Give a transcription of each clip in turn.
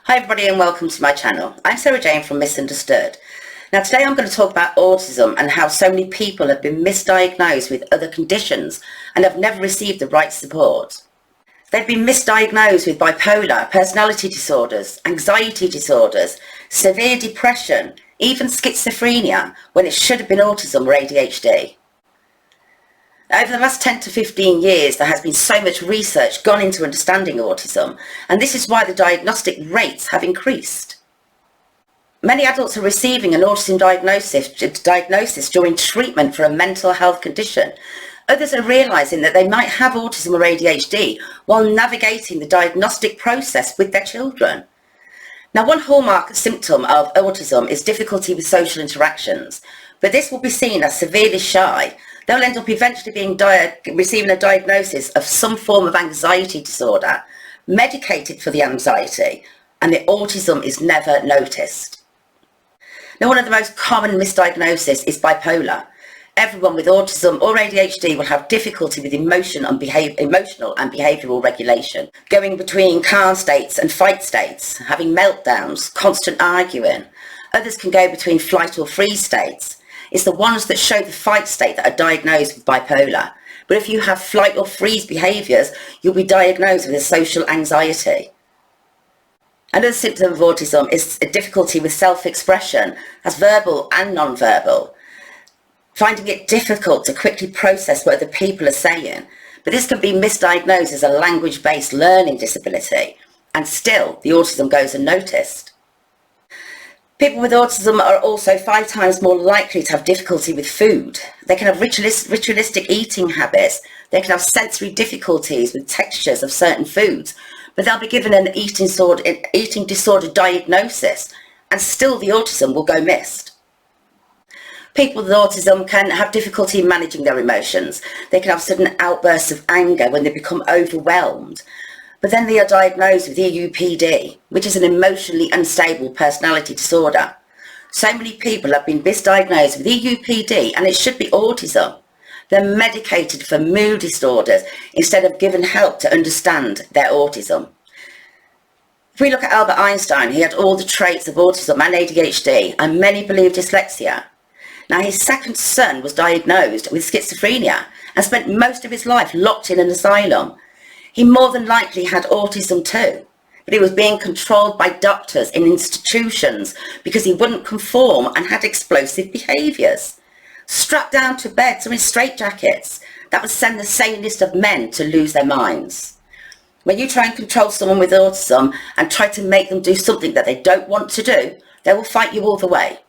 Hi everybody and welcome to my channel. I'm Sarah Jane from Misunderstood. Now today I'm going to talk about autism and how so many people have been misdiagnosed with other conditions and have never received the right support. They've been misdiagnosed with bipolar, personality disorders, anxiety disorders, severe depression, even schizophrenia when it should have been autism or ADHD. Over the last 10 to 15 years, there has been so much research gone into understanding autism, and this is why the diagnostic rates have increased. Many adults are receiving an autism diagnosis during treatment for a mental health condition. Others are realising that they might have autism or ADHD while navigating the diagnostic process with their children. Now, one hallmark symptom of autism is difficulty with social interactions, but this will be seen as severely shy. They'll end up eventually receiving a diagnosis of some form of anxiety disorder, medicated for the anxiety, and the autism is never noticed. Now, one of the most common misdiagnoses is bipolar. Everyone with autism or ADHD will have difficulty with emotional and behavioural regulation, going between calm states and fight states, having meltdowns, constant arguing. Others can go between flight or freeze states. It's the ones that show the fight state that are diagnosed with bipolar. But if you have flight or freeze behaviours, you'll be diagnosed with a social anxiety. Another symptom of autism is a difficulty with self-expression, as verbal and non-verbal, finding it difficult to quickly process what other people are saying. But this can be misdiagnosed as a language-based learning disability, and still the autism goes unnoticed. People with autism are also 5 times more likely to have difficulty with food. They can have ritualistic eating habits. They can have sensory difficulties with textures of certain foods, but they'll be given an eating disorder diagnosis, and still the autism will go missed. People with autism can have difficulty managing their emotions. They can have sudden outbursts of anger when they become overwhelmed. But then they are diagnosed with EUPD, which is an emotionally unstable personality disorder. So many people have been misdiagnosed with EUPD and it should be autism. They're medicated for mood disorders instead of given help to understand their autism. If we look at Albert Einstein, he had all the traits of autism and ADHD, and many believe dyslexia. Now, his second son was diagnosed with schizophrenia and spent most of his life locked in an asylum. He more than likely had autism too, but he was being controlled by doctors in institutions because he wouldn't conform and had explosive behaviours. Strapped down to beds or in straitjackets, that would send the sanest of men to lose their minds. When you try and control someone with autism and try to make them do something that they don't want to do, they will fight you all the way.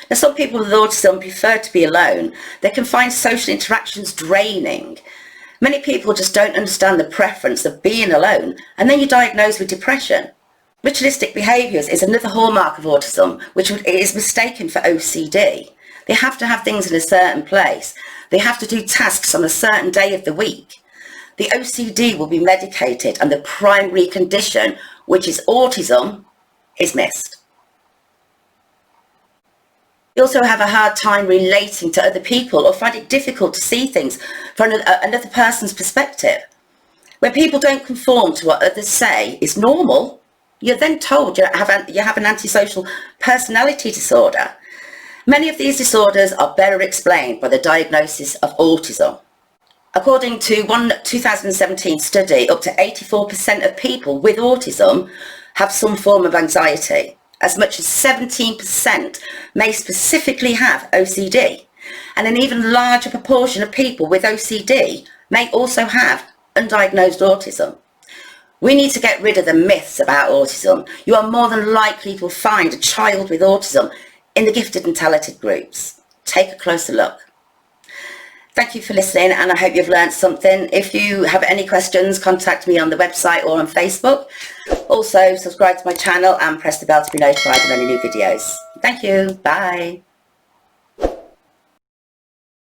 Now, some people with autism prefer to be alone. They can find social interactions draining. Many people just don't understand the preference of being alone, and then you're diagnosed with depression. Ritualistic behaviors is another hallmark of autism, which is mistaken for OCD. They have to have things in a certain place. They have to do tasks on a certain day of the week. The OCD will be medicated, and the primary condition, which is autism, is missed. You also have a hard time relating to other people or find it difficult to see things from another person's perspective. When people don't conform to what others say is normal, you're then told you have an antisocial personality disorder. Many of these disorders are better explained by the diagnosis of autism. According to one 2017 study, up to 84% of people with autism have some form of anxiety. As much as 17% may specifically have OCD, and an even larger proportion of people with OCD may also have undiagnosed autism. We need to get rid of the myths about autism. You are more than likely to find a child with autism in the gifted and talented groups. Take a closer look. Thank you for listening, and I hope you've learned something. If you have any questions, contact me on the website or on Facebook. Also, subscribe to my channel and press the bell to be notified of any new videos. Thank you. Bye.